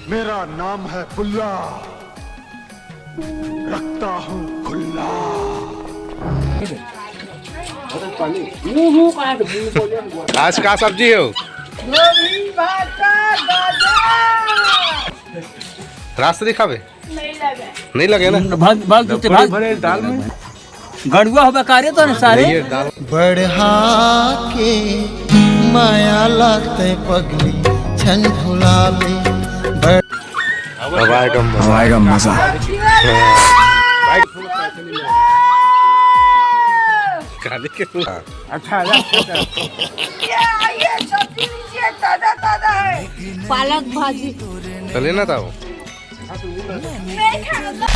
मेरा नाम है बुल्ला, रखता हूँ खुल्ला। आज का सब्जी हो? रास्ते खावे नहीं लगे ना। भाग भाग जूते भाग भरे दाल में गड़ुआ होगा कार्य तो सारे ये दाल बढ़ा के माया लाते पगली छन झुलावे। अब आएगा मजा। काली के अच्छा ये सब्जी लीजिए, ताजा ताजा है। पालक भाजी चले ना था वो। नहीं खाना।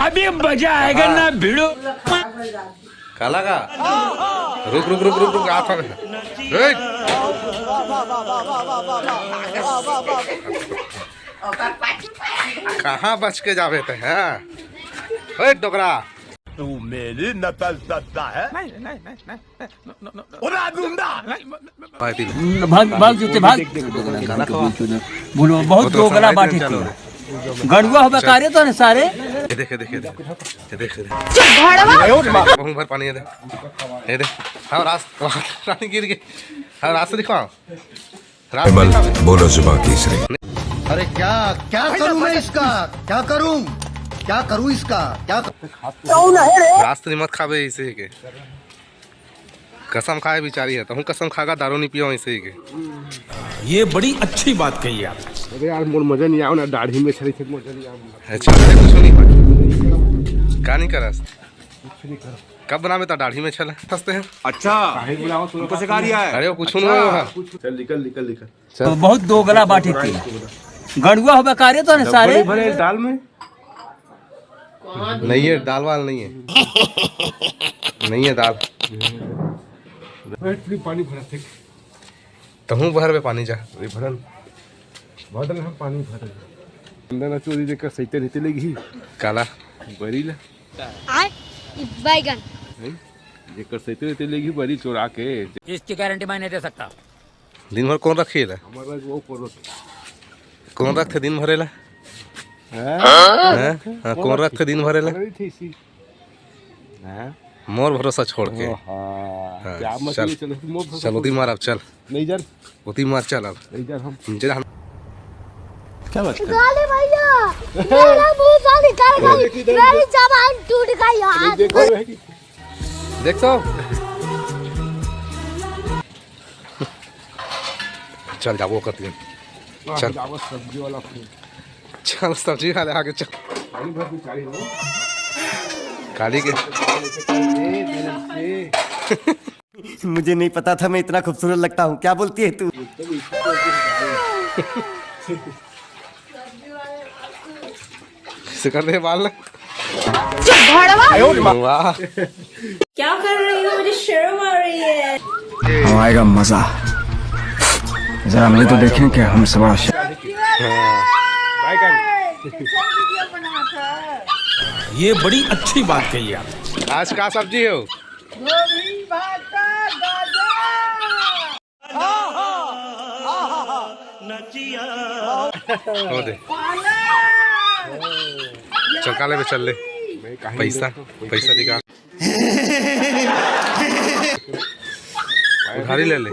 अभी मजा आएगा ना भिड़ो। काला का रुक रुक रुक रुक रुक आ कहाँ बच के जावे थे हैं डोकरा। तू मेरी नकल करता है? उड़ा दूंगा। भाग भाग जूते भाग बोलो बहुत दो गला बाटी थी। गड़ुआ होगा कार्य तो सारे देखे देखे देखे बहुत भर पानी है दे हाँ रास्ता गिर गए। हाँ रास्ता दिखाओ बोलो जुबान तीसरी। अरे क्या क्या करूं मैं इसका, क्या करूं इसका क्या रास्ते मत खावे इसे के कसम खाए बिचारी है। तो हूँ कसम खागा दारू नहीं पियो इसे के। ये बड़ी अच्छी बात कही आप। अरे यार मोर मजा नहीं आओ ना, दाढ़ी में छड़ी छड़ी मजा नहीं आओ। अच्छा कुछ नहीं का नहीं करस कब बनावे ता दाढ़ी में छल फंसते हैं। अच्छा तुमको सिखा दिया है। अरे वो कुछ नहीं चल निकल निकल निकल। तो बहुत दो गला बाटी थी। गड़ुआ होगा कार्य तो सारे भरे दाल में नहीं है दाल वाल नहीं है नहीं है दाल। पानी भरा थे तो हूँ भर में पानी जा भरन भरन हम पानी भरन अंदर ना चोरी देकर सही रहते लगी काला बरी ला बैगन जेकर सही रहते लगी बरी चोरा के। इसकी गारंटी मैं नहीं दे सकता। दिन भर कौन रखी है हमारा वो करो कौन रखते दिन भरेला कौन रखते दिन भरेला थी सी हां मोर भरोसा छोड़ के। हां क्या मत चल चल मोर चल उती मार अब चल नहीं जर उती मार चल अब नहीं जर हम नीचे हम क्या बात गाली भैया मेरा मुंह से निकल गई, मेरी जबान टूट गई यार। देखो है कि देख तो चल जाओ करती है चल सब्जी वाला चल सब्जी खा ले आगे चल। पानी भर के चाही हो काली के मुझे नहीं पता था मैं इतना खूबसूरत लगता हूँ, क्या बोलती है तू। से कर दे बाल वाह क्या कर रही हो, मुझे शर्म आ रही है। आएगा मजा। जरा मैं तो देखें कि हमसे बड़ा ये बड़ी अच्छी बात कही आप। आज का सब्जी हो? गोभी भाटा हो दे चल काले पे चल ले पैसा पैसा निकाल उधारी ले ले।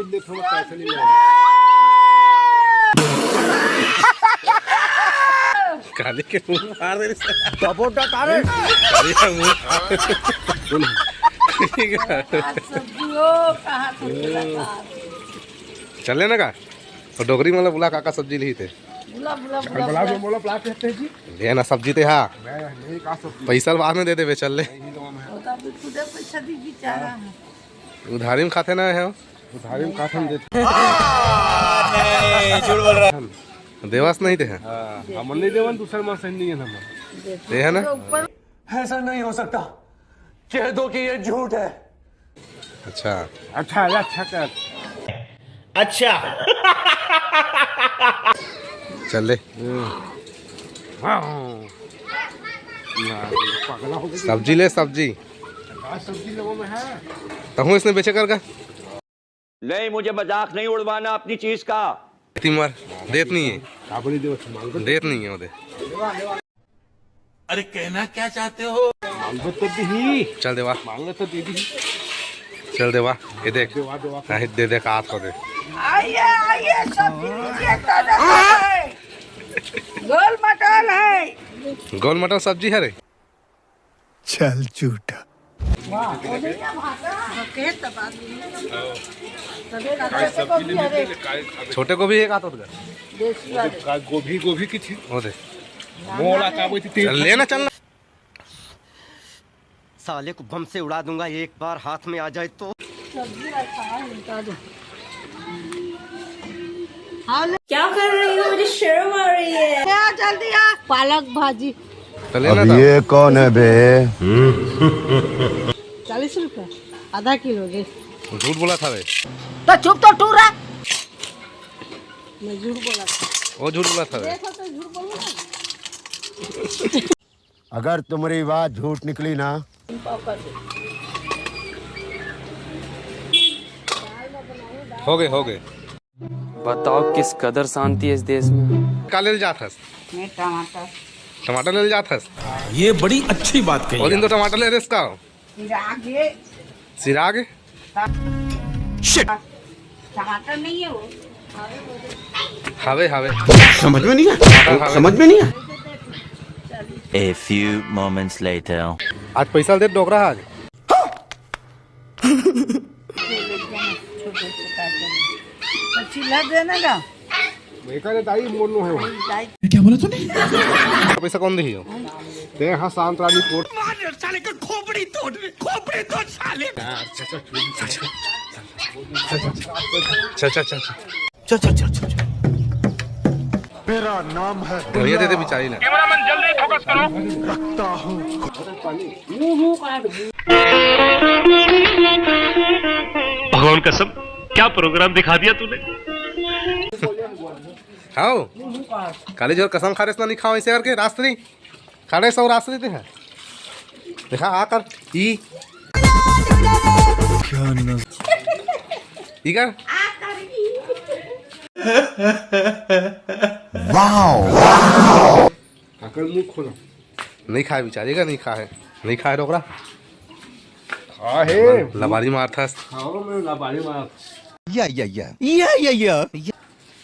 काले के मुंह मार दे सपोर्टा कारे चले ना का और डोगरी मतलब बुला काका सब्जी ली थे बला में मोला प्लाट कहते हैं जी। ले ना सब्जी ते हाँ मैं नहीं का सब पैसा बाद में दे दे चल ले पैसा दी चारा उधारी में खाते ना है उधारी में काठन देते देवास नहीं थे हां हम नहीं देवन दूसर मां सही नहीं है हम दे है ना। ऐसा नहीं हो सकता, कह दो कि ये झूठ है। अच्छा अच्छा अच्छा कर अच्छा चल ले सब्जी ले सब्जी सब्जी लोगों में है तो हूँ इसने बेचे कर का नहीं, मुझे मजाक नहीं उड़वाना अपनी चीज का। तीन बार देत नहीं है, काबड़ी देव मांगो देत नहीं है ओदे। अरे कहना क्या चाहते हो? मांगो तो दी, चल देवा, मांगो तो दे दी। चल देवा, ये देख, देवा देवा हाँ, दे दे हाथ को दे। आइए सब है। गोल मटोल है। गोल मटर सब्जी है रे। चल झूठा। छोटे को भी एक हाथ होगा। गोभी गोभी की थी वो दे, मोला काबू थी चल लेना चलना। साले को बम से उड़ा दूंगा एक बार हाथ में आ जाए तो। क्या कर रही हो? मुझे शर्म आ रही है। क्या जल्दी आ। पालक भाजी तो लेना अब था। ये कौन है बे? 40 रुपए आधा किलो दे। झूठ बोला था रे, तो चुप तो टूर रहा। मैं झूठ बोला। वो झूठ बोला था रे। देखो तो झूठ बोलूं। अगर तुम्हारी बात झूठ निकली ना, हो गए। बताओ किस कदर शांति है इस देश में। का ले जात हस? मैं टमाटर टमाटर ले जात हस? ये बड़ी अच्छी बात कही और दिन तो टमाटर ले रेस का आगे सिराग टमाटर नहीं है वो। हवे समझ में नहीं आया, समझ में नहीं आया। A few moments later. आज पैसा दे डोकरा आज। चिल्ला देना ना। मैं कह दाई मोनो है वो। क्या बोला तूने? पैसा कौन दी हो? ते हाँ शांत रानी कोट साले का खोपड़ी तोड़ साले। चल मेरा नाम है बढ़िया दे दे बिचारी ने। भगवान कसम क्या प्रोग्राम दिखा दिया तूने। खाओ काली जोर कसम खा रहे नहीं खाओ ऐसे करके रास्ते खा रहे सब रास्ते देते हैं। देखा आकर ई कर अकल मुंह खोला नहीं खाए बिचारी का, नहीं खाए डोकरा। हाँ है लबारी मार था। खाओ मैं लबाड़ी मार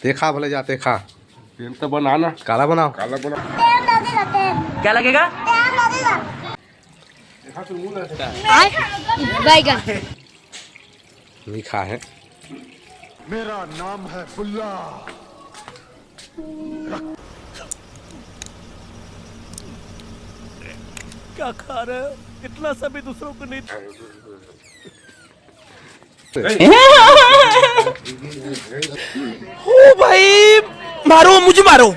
देखा भले जाते खा। तेल तो बनाना काला बनाओ। काला बना क्या लगेगा? बैगन नहीं खा है। मेरा नाम है फुल्ला। क्या खा रहे हो? इतना सभी दूसरों को नहीं। ओ भाई मारो मुझे, मारो।